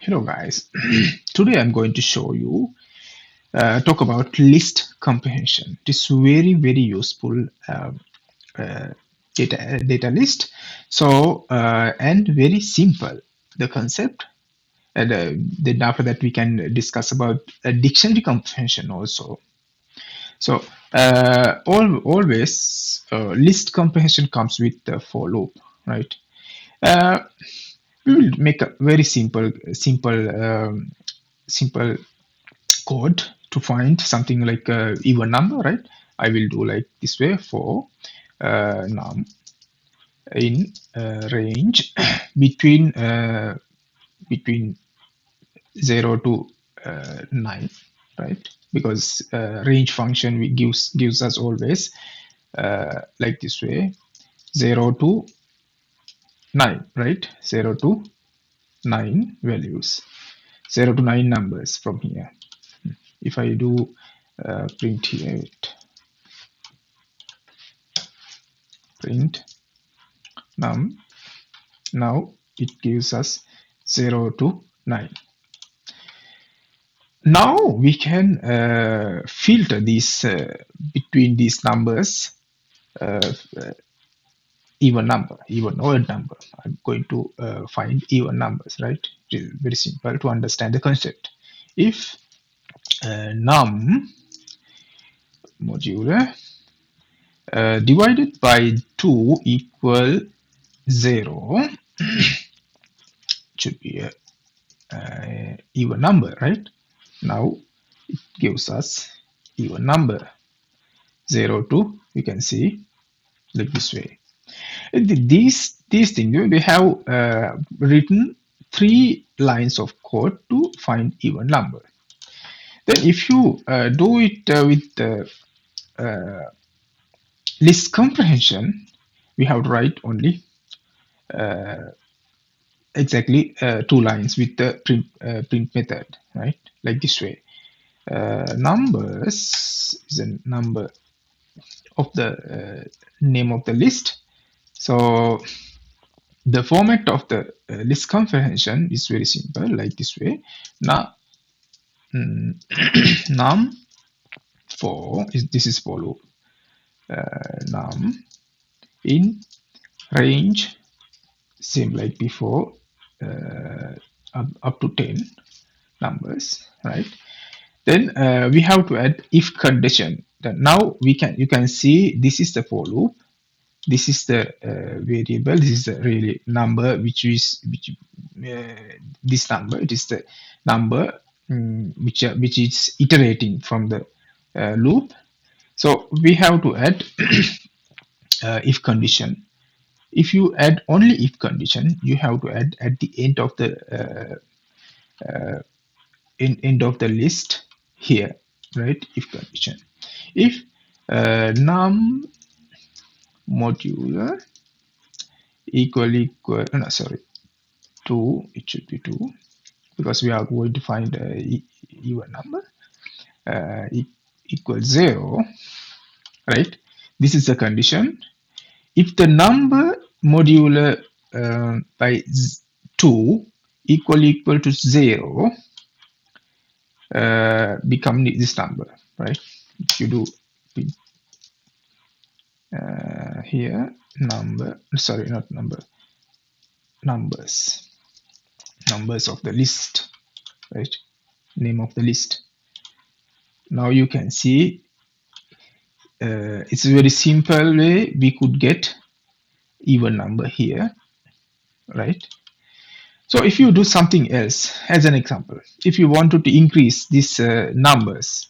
Hello guys, today I'm going to show you talk about list comprehension. It is very useful uh, data list. So and very simple the concept, and then after that we can discuss about dictionary comprehension also. So always list comprehension comes with the for loop, right? Uh, we will make a very simple code to find something like a even number, right? I will do like this way for num in range between 0 to 9, right? Because range function gives us always like this way, 0 to 9, right? 0 to 9 values, 0 to 9 numbers from here. If I do print here, print num, now it gives us 0 to 9. Now we can filter these between these numbers, uh, even number, even odd number. I'm going to find even numbers, right? It is very simple to understand the concept. If num modular divided by 2 equal 0, should be a even number, right? Now it gives us even number, 0 to, you can see like this way. These things, they have written 3 lines of code to find even number. Then if you do it with the list comprehension, we have to write only exactly 2 lines with the print method, right? Like this way. Numbers is a number of the name of the list. So the format of the list comprehension is very simple, like this way. Now num for this is for loop, num in range, same like before, up to 10 numbers, right? Then we have to add if condition. Then now you can see this is the for loop. This is the variable. This is the really number which this number. It is the number which is iterating from the loop. So we have to add if condition. If you add only if condition, you have to add at the end of the end of the list here, right? If condition. If num modular equal no, sorry, 2, it should be 2 because we are going to find a even number, equals 0, right? This is the condition. If the number modular by 2 equal to 0, become this number, right? If you do here number, sorry, not number, numbers of the list, right? Name of the list. Now you can see it's a very simple way we could get even number here, right? So if you do something else, as an example, if you wanted to increase these numbers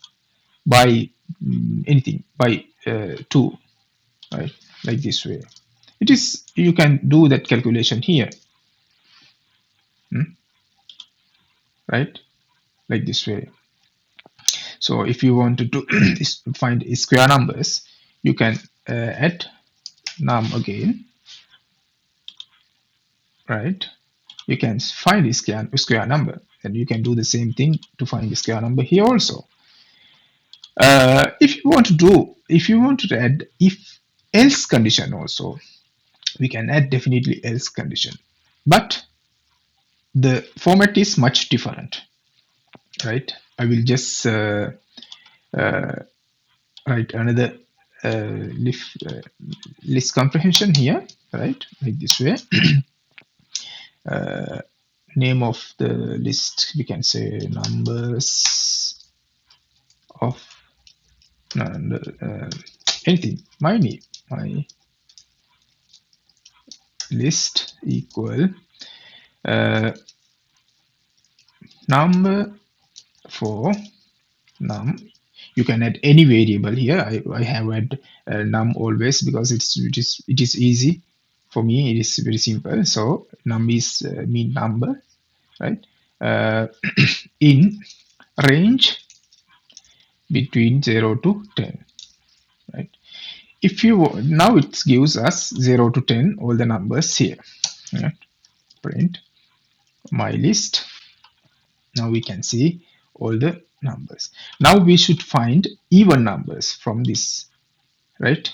by anything, by 2, right, like this way, it is, you can do that calculation here, right, like this way. So if you want to do find square numbers, you can add num again, right? You can find a square number, and you can do the same thing to find the square number here also. If you want to add if else condition also, we can add definitely else condition. But the format is much different, right? I will just uh, write another list comprehension here, right? Like this way. Name of the list, we can say numbers of anything. My list equal number for num. You can add any variable here. I have add num always because it is easy for me. It is very simple. So num is mean number, right? In range between 0 to 10, right? If you now it gives us 0 to 10 all the numbers here, right? Print my list. Now we can see all the numbers. Now we should find even numbers from this, right?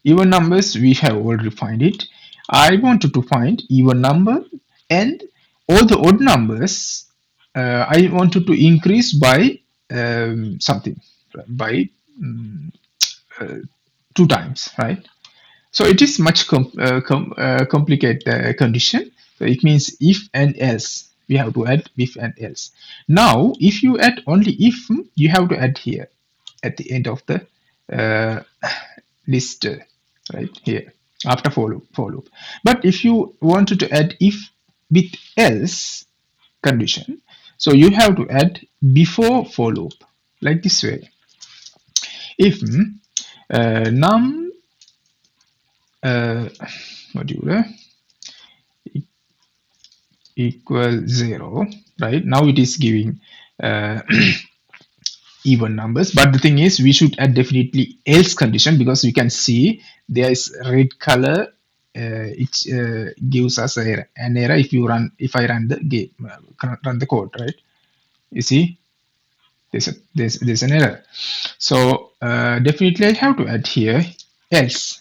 Even numbers we have already find it. I wanted to find even number, and all the odd numbers I wanted to increase by something, by um, 2 times, right? So it is much complicated condition. So it means if and else. We have to add if and else. Now, if you add only if, you have to add here at the end of the uh, list, right here after for loop. But if you wanted to add if with else condition, so you have to add before for loop like this way. If num modular equal 0, right? Now it is giving even numbers, but the thing is we should add definitely else condition, because you can see there is red color. It gives us an error if I run the game, run the code, right? You see there's an error. So definitely I have to add here else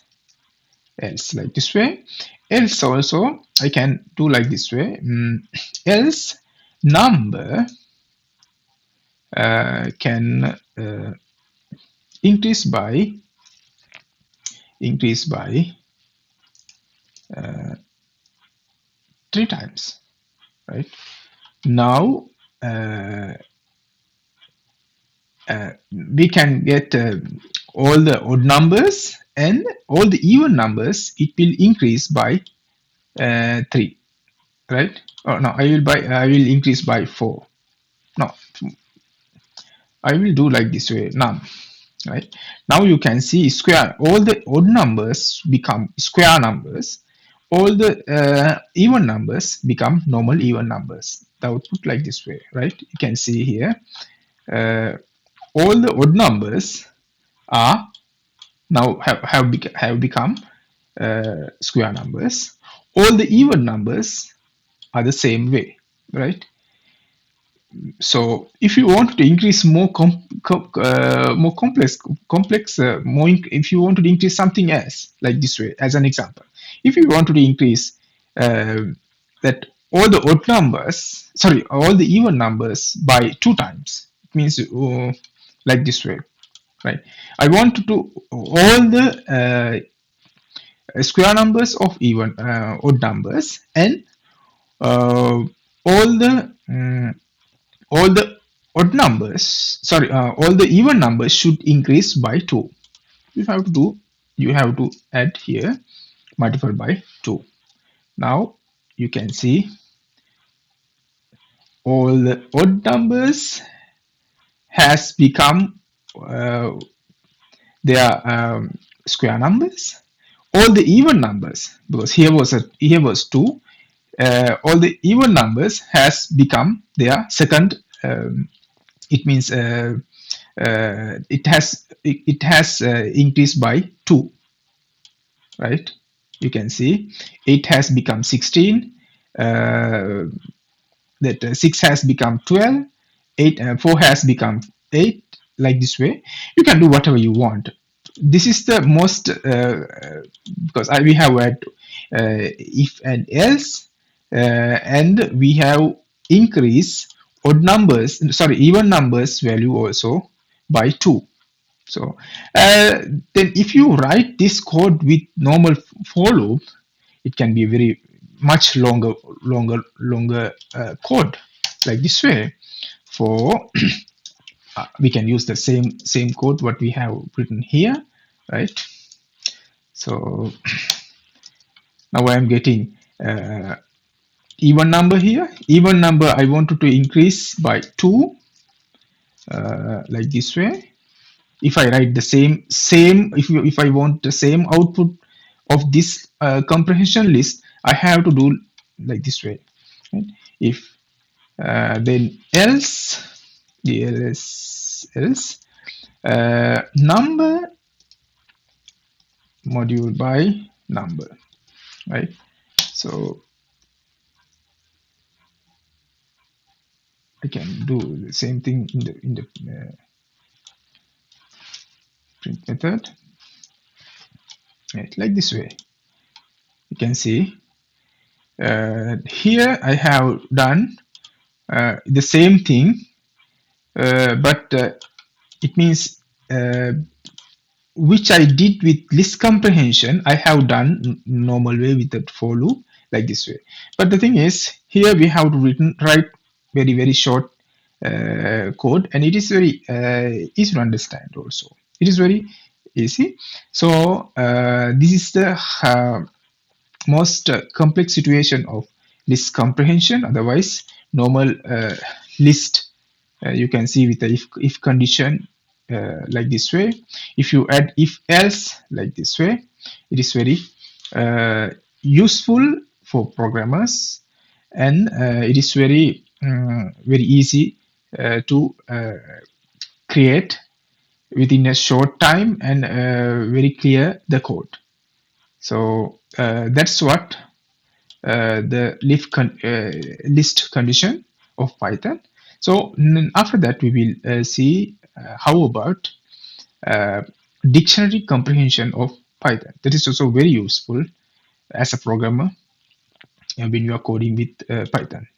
like this way. Else also I can do like this way. Else number can increase by 3 times, right? Now we can get all the odd numbers and all the even numbers. It will increase by 3, right? Oh no, I will increase by 4. No, I will do like this way, num, right? Now you can see square, all the odd numbers become square numbers, all the even numbers become normal even numbers. The output like this way, right? You can see here all the odd numbers are now have become square numbers. All the even numbers are the same way, right? So if you want to increase more more complex if you want to increase something else like this way, as an example, if you want to increase that all the odd numbers, sorry, all the even numbers by 2 times, it means like this way, right? I want to do all the square numbers of even odd numbers, and all the all the odd numbers, sorry, all the even numbers should increase by 2. You have to add here multiply by 2. Now you can see all the odd numbers has become their square numbers. All the even numbers, because here was 2, all the even numbers has become their second. It means it has increased by 2, right? You can see 8 has become 16. That 6 has become 12. 4 has become 8. Like this way, you can do whatever you want. This is the most because we have had if and else, and we have increased odd numbers, sorry, even numbers value also by 2. So then if you write this code with normal for loop, it can be very much longer code like this way. For we can use the same code what we have written here, right? So now I am getting even number here. Even number I wanted to increase by 2, like this way. If I write the same if I want the same output of this comprehension list, I have to do like this way, right? If then else, the else number module by number, right? So I can do the same thing in the print method, right? Like this way. You can see here I have done the same thing, but it means which I did with list comprehension, I have done normal way with that for loop like this way. But the thing is, here we have to write very short code, and it is very easy to understand also. It is very easy. So this is the most complex situation of list comprehension. Otherwise, normal list you can see with the if condition like this way. If you add if else like this way, it is very useful for programmers, and it is very easy to create within a short time, and very clear the code. So that's what the list condition of Python. So after that, we will see how about dictionary comprehension of Python. That is also very useful as a programmer when you are coding with Python.